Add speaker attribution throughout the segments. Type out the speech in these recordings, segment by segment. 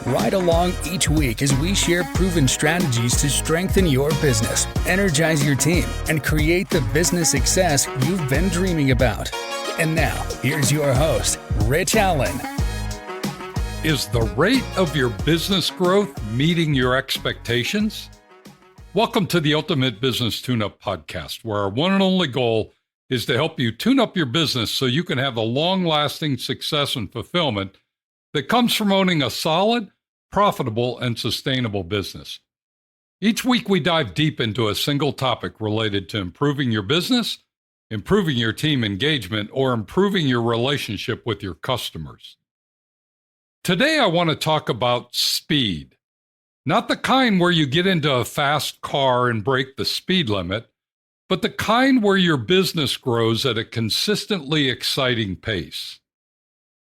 Speaker 1: Ride along each week as we share proven strategies to strengthen your business, energize your team, and create the business success you've been dreaming about. And now, here's your host, Rich Allen.
Speaker 2: Is the rate of your business growth meeting your expectations? Welcome to the Ultimate Business Tune-Up Podcast, where our one and only goal is to help you tune up your business so you can have the long-lasting success and fulfillment that comes from owning a solid, profitable, and sustainable business. Each week, we dive deep into a single topic related to improving your business, improving your team engagement, or improving your relationship with your customers. Today, I want to talk about speed. Not the kind where you get into a fast car and break the speed limit, but the kind where your business grows at a consistently exciting pace.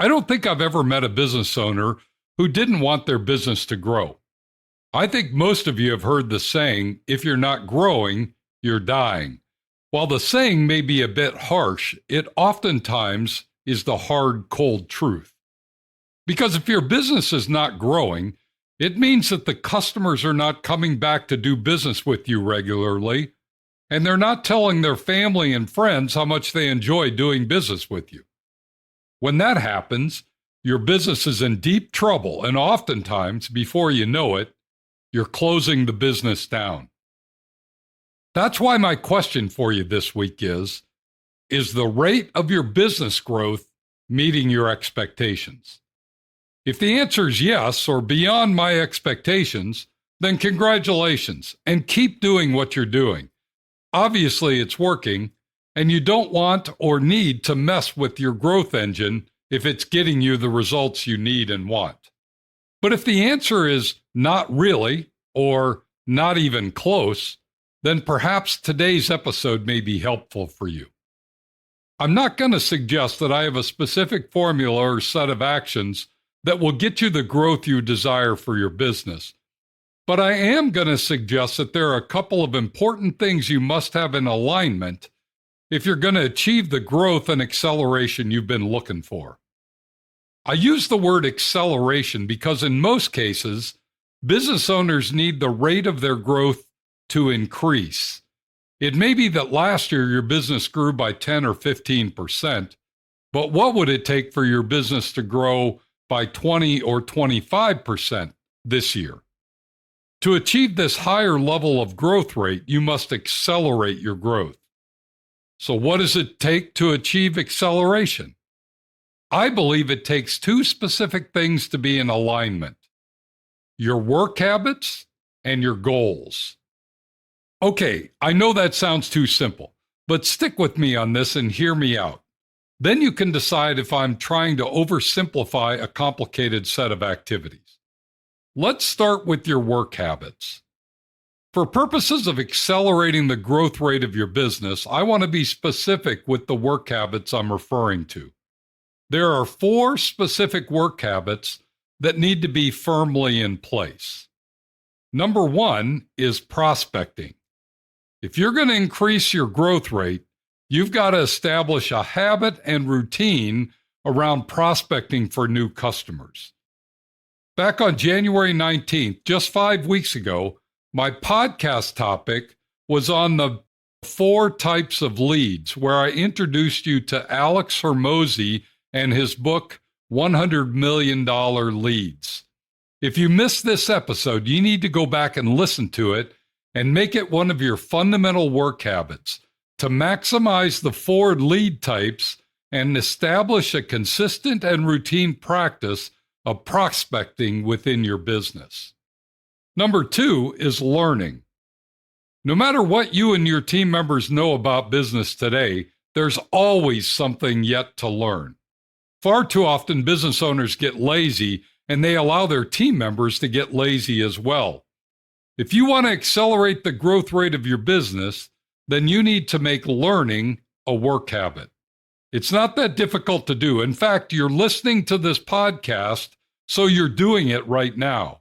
Speaker 2: I don't think I've ever met a business owner who didn't want their business to grow. I think most of you have heard the saying, if you're not growing, you're dying. While the saying may be a bit harsh, it oftentimes is the hard, cold truth. Because if your business is not growing, it means that the customers are not coming back to do business with you regularly, and they're not telling their family and friends how much they enjoy doing business with you. When that happens, your business is in deep trouble, and oftentimes, before you know it, you're closing the business down. That's why my question for you this week is the rate of your business growth meeting your expectations? If the answer is yes, or beyond my expectations, then congratulations, and keep doing what you're doing. Obviously, it's working, and you don't want or need to mess with your growth engine if it's getting you the results you need and want. But if the answer is not really, or not even close, then perhaps today's episode may be helpful for you. I'm not going to suggest that I have a specific formula or set of actions that will get you the growth you desire for your business. But I am going to suggest that there are a couple of important things you must have in alignment if you're going to achieve the growth and acceleration you've been looking for. I use the word acceleration because in most cases, business owners need the rate of their growth to increase. It may be that last year your business grew by 10 or 15%, but what would it take for your business to grow by 20 or 25% this year? To achieve this higher level of growth rate, you must accelerate your growth. So what does it take to achieve acceleration? I believe it takes two specific things to be in alignment: your work habits and your goals. Okay, I know that sounds too simple, but stick with me on this and hear me out. Then you can decide if I'm trying to oversimplify a complicated set of activities. Let's start with your work habits. For purposes of accelerating the growth rate of your business, I want to be specific with the work habits I'm referring to. There are 4 specific work habits that need to be firmly in place. Number 1 is prospecting. If you're going to increase your growth rate, you've got to establish a habit and routine around prospecting for new customers. Back on January 19th, just 5 weeks ago, my podcast topic was on the 4 types of leads, where I introduced you to Alex Hormozi and his book, $100 Million Leads. If you missed this episode, you need to go back and listen to it and make it one of your fundamental work habits to maximize the 4 lead types and establish a consistent and routine practice of prospecting within your business. Number 2 is learning. No matter what you and your team members know about business today, there's always something yet to learn. Far too often, business owners get lazy and they allow their team members to get lazy as well. If you want to accelerate the growth rate of your business, then you need to make learning a work habit. It's not that difficult to do. In fact, you're listening to this podcast, so you're doing it right now.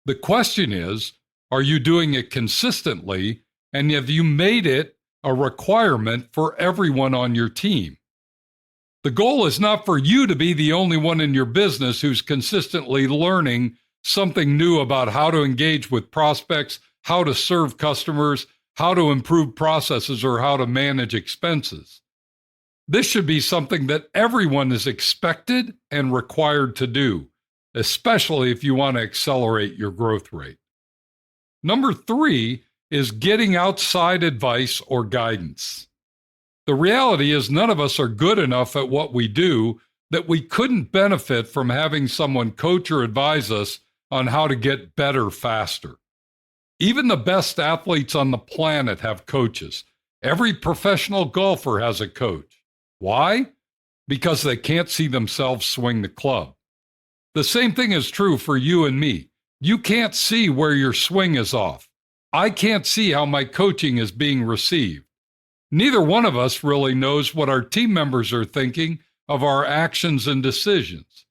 Speaker 2: The question is, are you doing it consistently, and have you made it a requirement for everyone on your team? The goal is not for you to be the only one in your business who's consistently learning something new about how to engage with prospects, how to serve customers, how to improve processes, or how to manage expenses. This should be something that everyone is expected and required to do, especially if you want to accelerate your growth rate. Number 3 is getting outside advice or guidance. The reality is none of us are good enough at what we do that we couldn't benefit from having someone coach or advise us on how to get better faster. Even the best athletes on the planet have coaches. Every professional golfer has a coach. Why? Because they can't see themselves swing the club. The same thing is true for you and me. You can't see where your swing is off. I can't see how my coaching is being received. Neither one of us really knows what our team members are thinking of our actions and decisions.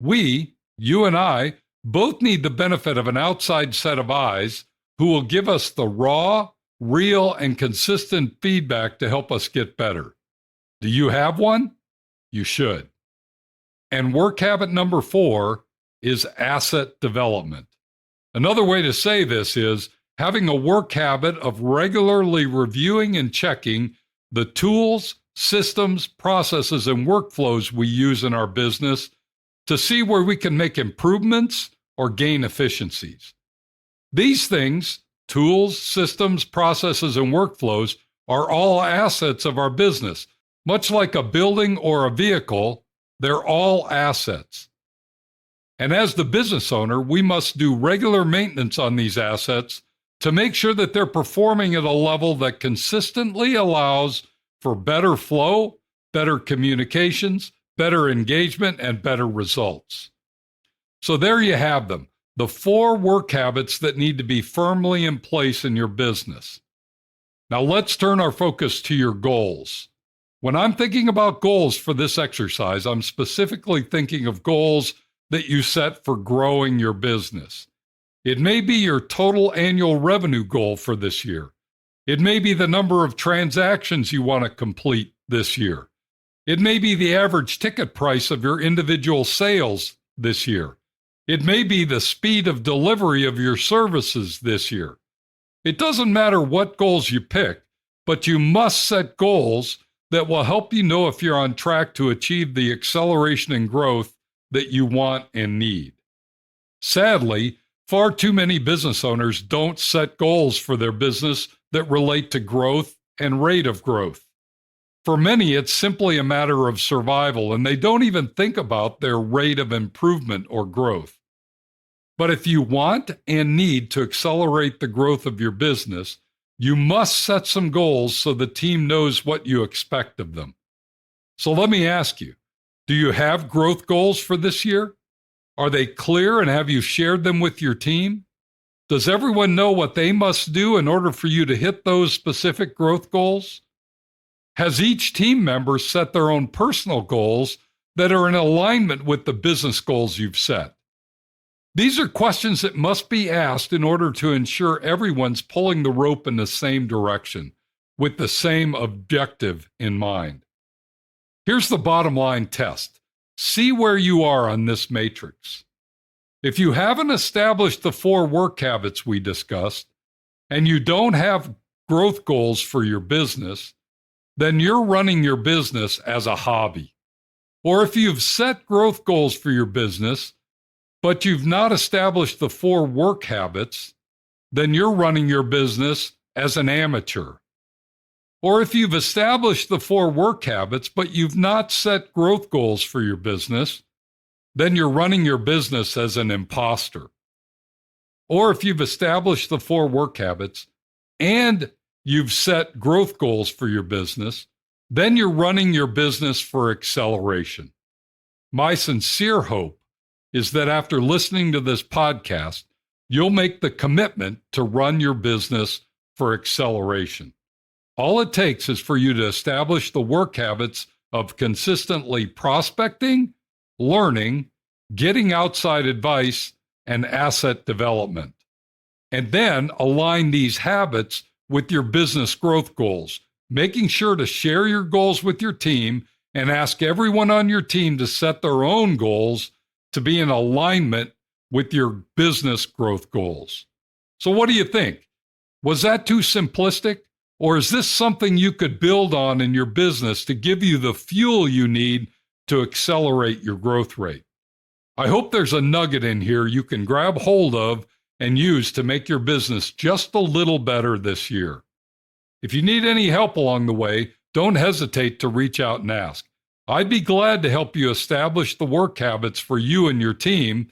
Speaker 2: We, you and I, both need the benefit of an outside set of eyes who will give us the raw, real, and consistent feedback to help us get better. Do you have one? You should. And work habit number 4 is asset development. Another way to say this is having a work habit of regularly reviewing and checking the tools, systems, processes, and workflows we use in our business to see where we can make improvements or gain efficiencies. These things, tools, systems, processes, and workflows, are all assets of our business. Much like a building or a vehicle, they're all assets. And as the business owner, we must do regular maintenance on these assets to make sure that they're performing at a level that consistently allows for better flow, better communications, better engagement, and better results. So there you have them, the 4 work habits that need to be firmly in place in your business. Now let's turn our focus to your goals. When I'm thinking about goals for this exercise, I'm specifically thinking of goals that you set for growing your business. It may be your total annual revenue goal for this year. It may be the number of transactions you want to complete this year. It may be the average ticket price of your individual sales this year. It may be the speed of delivery of your services this year. It doesn't matter what goals you pick, but you must set goals that will help you know if you're on track to achieve the acceleration and growth that you want and need. Sadly, far too many business owners don't set goals for their business that relate to growth and rate of growth. For many, it's simply a matter of survival, and they don't even think about their rate of improvement or growth. But if you want and need to accelerate the growth of your business, you must set some goals so the team knows what you expect of them. So let me ask you, do you have growth goals for this year? Are they clear, and have you shared them with your team? Does everyone know what they must do in order for you to hit those specific growth goals? Has each team member set their own personal goals that are in alignment with the business goals you've set? These are questions that must be asked in order to ensure everyone's pulling the rope in the same direction, with the same objective in mind. Here's the bottom line test. See where you are on this matrix. If you haven't established the 4 work habits we discussed, and you don't have growth goals for your business, then you're running your business as a hobby. Or if you've set growth goals for your business, but you've not established the 4 work habits, then you're running your business as an amateur. Or if you've established the 4 work habits, but you've not set growth goals for your business, then you're running your business as an imposter. Or if you've established the 4 work habits and you've set growth goals for your business, then you're running your business for acceleration. My sincere hope is that after listening to this podcast, you'll make the commitment to run your business for acceleration. All it takes is for you to establish the work habits of consistently prospecting, learning, getting outside advice, and asset development. And then align these habits with your business growth goals, making sure to share your goals with your team and ask everyone on your team to set their own goals to be in alignment with your business growth goals. So what do you think? Was that too simplistic? Or is this something you could build on in your business to give you the fuel you need to accelerate your growth rate? I hope there's a nugget in here you can grab hold of and use to make your business just a little better this year. If you need any help along the way, don't hesitate to reach out and ask. I'd be glad to help you establish the work habits for you and your team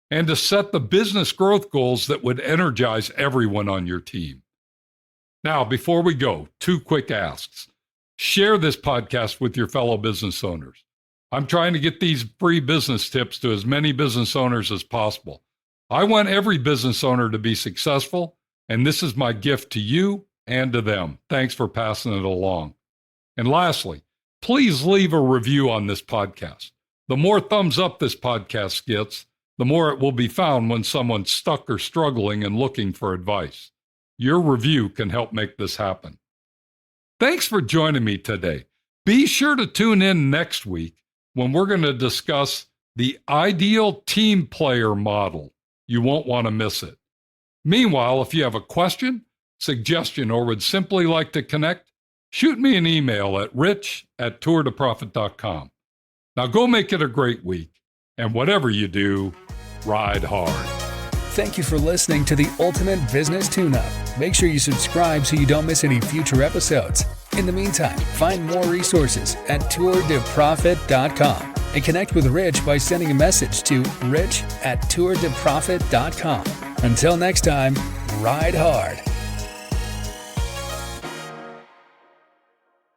Speaker 2: and to set the business growth goals that would energize everyone on your team. Now, before we go, 2 quick asks. Share this podcast with your fellow business owners. I'm trying to get these free business tips to as many business owners as possible. I want every business owner to be successful, and this is my gift to you and to them. Thanks for passing it along. And lastly, please leave a review on this podcast. The more thumbs up this podcast gets, the more it will be found when someone's stuck or struggling and looking for advice. Your review can help make this happen. Thanks for joining me today. Be sure to tune in next week when we're going to discuss the ideal team player model. You won't want to miss it. Meanwhile, if you have a question, suggestion, or would simply like to connect, shoot me an email at rich@tourtoprofit.com. Now go make it a great week, and whatever you do, ride hard.
Speaker 1: Thank you for listening to the Ultimate Business Tune-Up. Make sure you subscribe so you don't miss any future episodes. In the meantime, find more resources at tourtoprofit.com and connect with Rich by sending a message to rich@tourtoprofit.com. Until next time, ride hard.